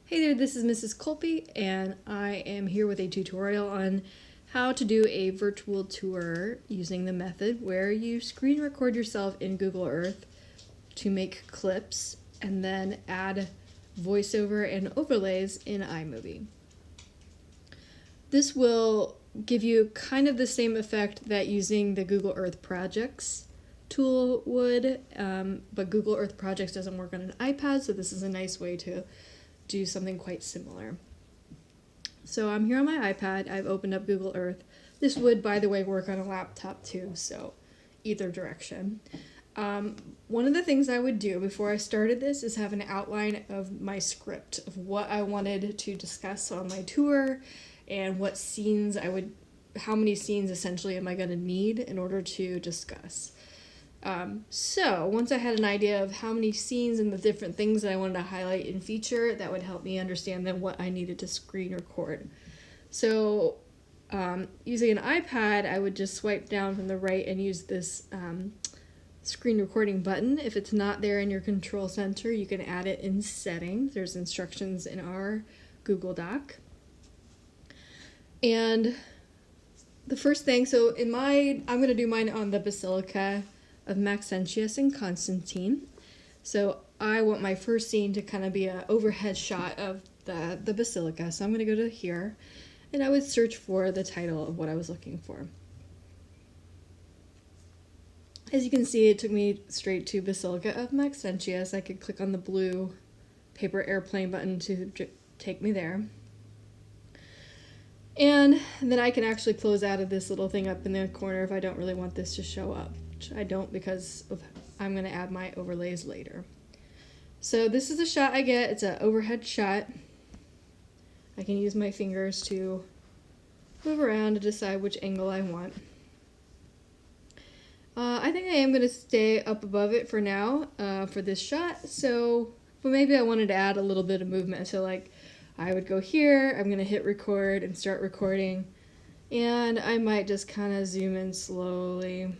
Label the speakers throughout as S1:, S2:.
S1: Hey there, this is Mrs. Colby, and I am here with a tutorial on how to do a virtual tour using the method where you screen record yourself in Google Earth to make clips and then add voiceover and overlays in iMovie. This will give you kind of the same effect that using the Google Earth Projects tool would, but Google Earth Projects doesn't work on an iPad, so this is a nice way to do something quite similar. So I'm here on my iPad, I've opened up Google Earth. This would, by the way, work on a laptop too, so either direction. One of the things I would do before I started this is have an outline of my script, of what I wanted to discuss on my tour, and what scenes how many scenes essentially am I going to need in order to discuss. So once I had an idea of how many scenes and the different things that I wanted to highlight and feature, that would help me understand then what I needed to screen record. So using an iPad, I would just swipe down from the right and use this screen recording button. If it's not there in your control center, you can add it in settings. There's instructions in our Google Doc. And the first thing, so I'm going to do mine on the Basilica of Maxentius and Constantine. So I want my first scene to kind of be an overhead shot of the Basilica. So I'm going to go to here, and I would search for the title of what I was looking for. As you can see, it took me straight to Basilica of Maxentius. I could click on the blue paper airplane button to take me there. And then I can actually close out of this little thing up in the corner if I don't really want this to show up. Which I don't, because I'm going to add my overlays later. So this is the shot I get. It's an overhead shot. I can use my fingers to move around to decide which angle I want. I think I am going to stay up above it for now for this shot. But maybe I wanted to add a little bit of movement. So like I would go here, I'm going to hit record and start recording. And I might just kind of zoom in slowly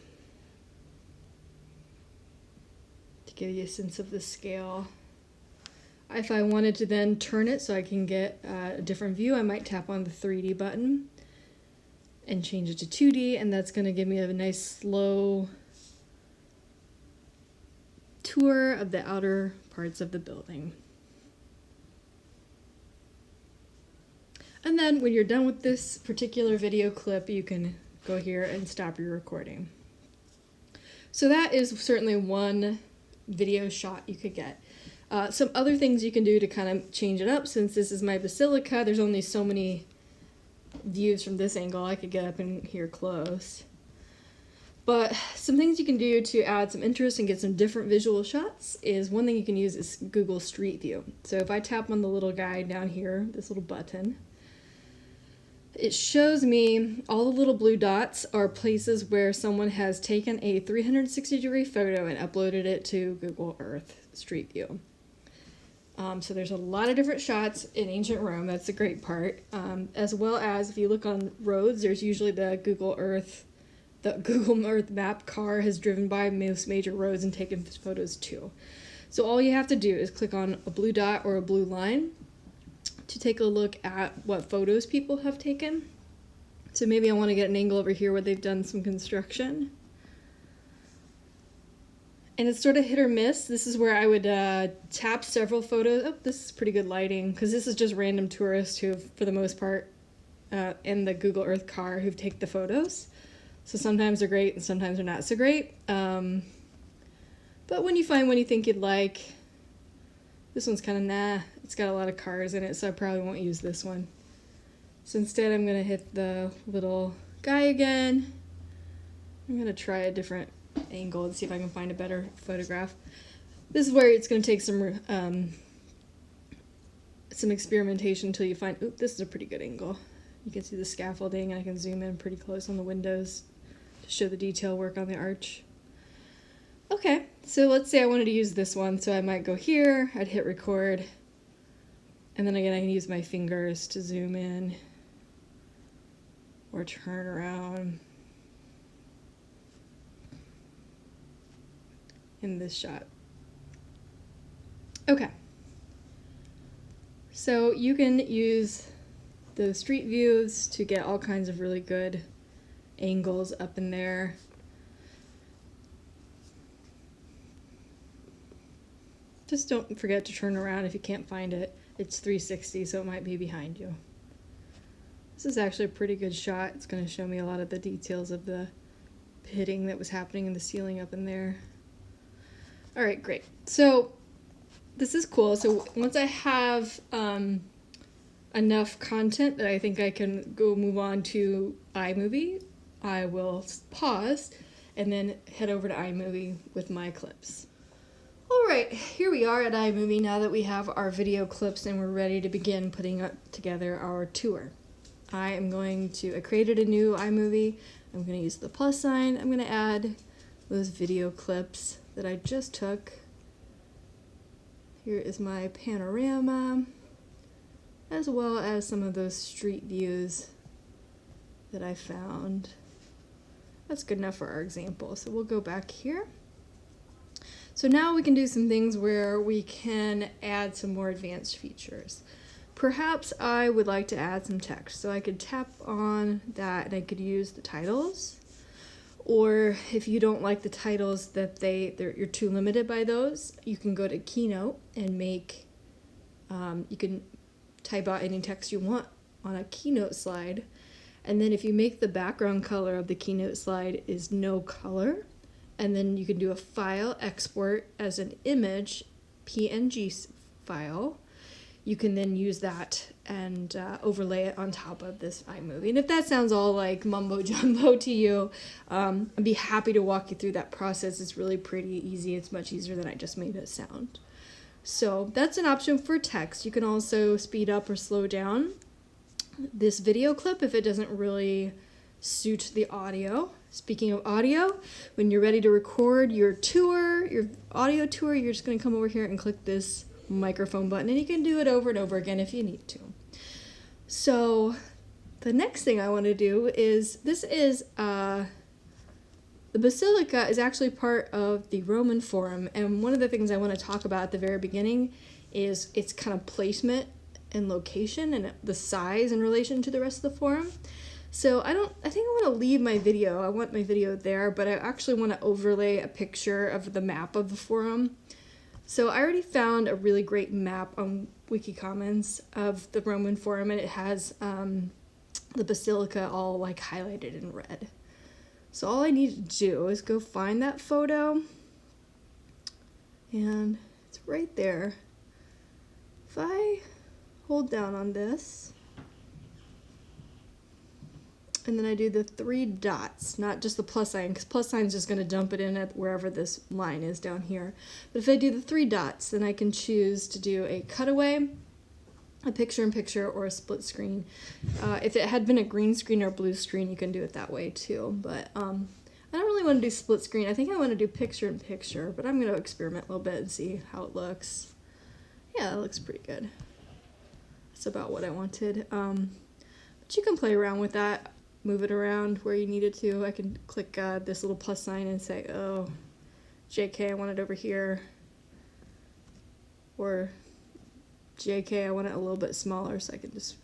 S1: to give you a sense of the scale. If I wanted to then turn it so I can get a different view, I might tap on the 3D button and change it to 2D, and that's going to give me a nice slow tour of the outer parts of the building. And then when you're done with this particular video clip, you can go here and stop your recording. So that is certainly one video shot you could get. Some other things you can do to kind of change it up, since this is my Basilica, there's only so many views from this angle. I could get up in here close. But some things you can do to add some interest and get some different visual shots is, one thing you can use is Google Street View. So if I tap on the little guy down here, this little button, it shows me all the little blue dots are places where someone has taken a 360-degree photo and uploaded it to Google Earth Street View. So there's a lot of different shots in ancient Rome. That's the great part. As well as if you look on roads, there's usually the Google Earth map car has driven by most major roads and taken photos too. So all you have to do is click on a blue dot or a blue line to take a look at what photos people have taken. So maybe I want to get an angle over here where they've done some construction. And it's sort of hit or miss. This is where I would tap several photos. Oh, this is pretty good lighting, because this is just random tourists who, for the most part, in the Google Earth car who've taken the photos. So sometimes they're great and sometimes they're not so great. But when you find one you think you'd like, this one's kind of nah. It's got a lot of cars in it, so I probably won't use this one. So instead I'm going to hit the little guy again. I'm going to try a different angle and see if I can find a better photograph. This is where it's going to take some experimentation until you find, oop, this is a pretty good angle. You can see the scaffolding, and I can zoom in pretty close on the windows to show the detail work on the arch. Okay, so let's say I wanted to use this one, so I might go here, I'd hit record, and then again I can use my fingers to zoom in or turn around in this shot. Okay, So you can use the street views to get all kinds of really good angles up in there. Just don't forget to turn around if you can't find it. It's 360, so it might be behind you. This is actually a pretty good shot. It's going to show me a lot of the details of the hitting that was happening in the ceiling up in there. All right, great. So this is cool. So once I have enough content that I think I can go move on to iMovie, I will pause and then head over to iMovie with my clips. All right, here we are at iMovie now that we have our video clips and we're ready to begin putting together our tour. I created a new iMovie. I'm going to use the plus sign. I'm going to add those video clips that I just took. Here is my panorama, as well as some of those street views that I found. That's good enough for our example. So we'll go back here. So now we can do some things where we can add some more advanced features. Perhaps I would like to add some text. So I could tap on that and I could use the titles. Or if you don't like the titles that you're too limited by those, you can go to Keynote and you can type out any text you want on a Keynote slide. And then if you make the background color of the Keynote slide is no color, and then you can do a file export as an image, PNG file. You can then use that and overlay it on top of this iMovie. And if that sounds all like mumbo jumbo to you, I'd be happy to walk you through that process. It's really pretty easy. It's much easier than I just made it sound. So that's an option for text. You can also speed up or slow down this video clip if it doesn't really suit the audio. Speaking of audio, when you're ready to record your tour, your audio tour, you're just going to come over here and click this microphone button, and you can do it over and over again if you need to. So the next thing I want to do is, the Basilica is actually part of the Roman Forum, and one of the things I want to talk about at the very beginning is its kind of placement and location and the size in relation to the rest of the forum. So I think I want to leave my video. I want my video there, but I actually want to overlay a picture of the map of the forum. So I already found a really great map on Wikicommons of the Roman Forum, and it has the Basilica all like highlighted in red. So all I need to do is go find that photo, and it's right there. If I hold down on this, and then I do the 3 dots, not just the plus sign, because plus sign is just going to dump it in at wherever this line is down here. But if I do the 3 dots, then I can choose to do a cutaway, a picture-in-picture, or a split screen. If it had been a green screen or blue screen, you can do it that way too. But I don't really want to do split screen. I think I want to do picture-in-picture, but I'm going to experiment a little bit and see how it looks. Yeah, it looks pretty good. That's about what I wanted. But you can play around with that. Move it around where you need it to. I can click this little plus sign and say, oh, JK, I want it over here. Or JK, I want it a little bit smaller, so I can just...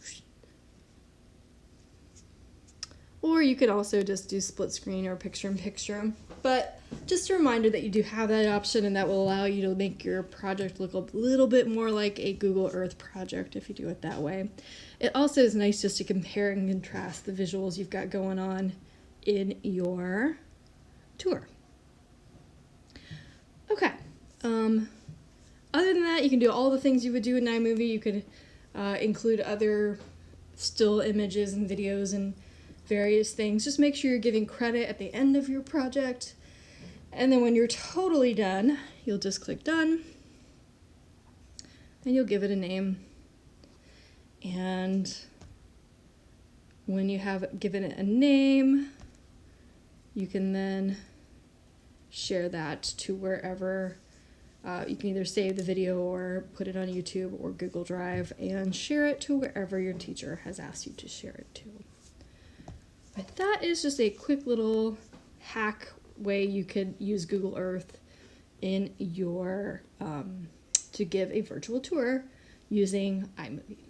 S1: Or you could also just do split screen or picture-in-picture. But just a reminder that you do have that option, and that will allow you to make your project look a little bit more like a Google Earth project if you do it that way. It also is nice just to compare and contrast the visuals you've got going on in your tour. Okay. Other than that, you can do all the things you would do in iMovie. You could include other still images and videos and various things. Just make sure you're giving credit at the end of your project. And then when you're totally done, you'll just click done. And you'll give it a name. And when you have given it a name, you can then share that to wherever. You can either save the video or put it on YouTube or Google Drive and share it to wherever your teacher has asked you to share it to. But that is just a quick little hack way you could use Google Earth in your to give a virtual tour using iMovie.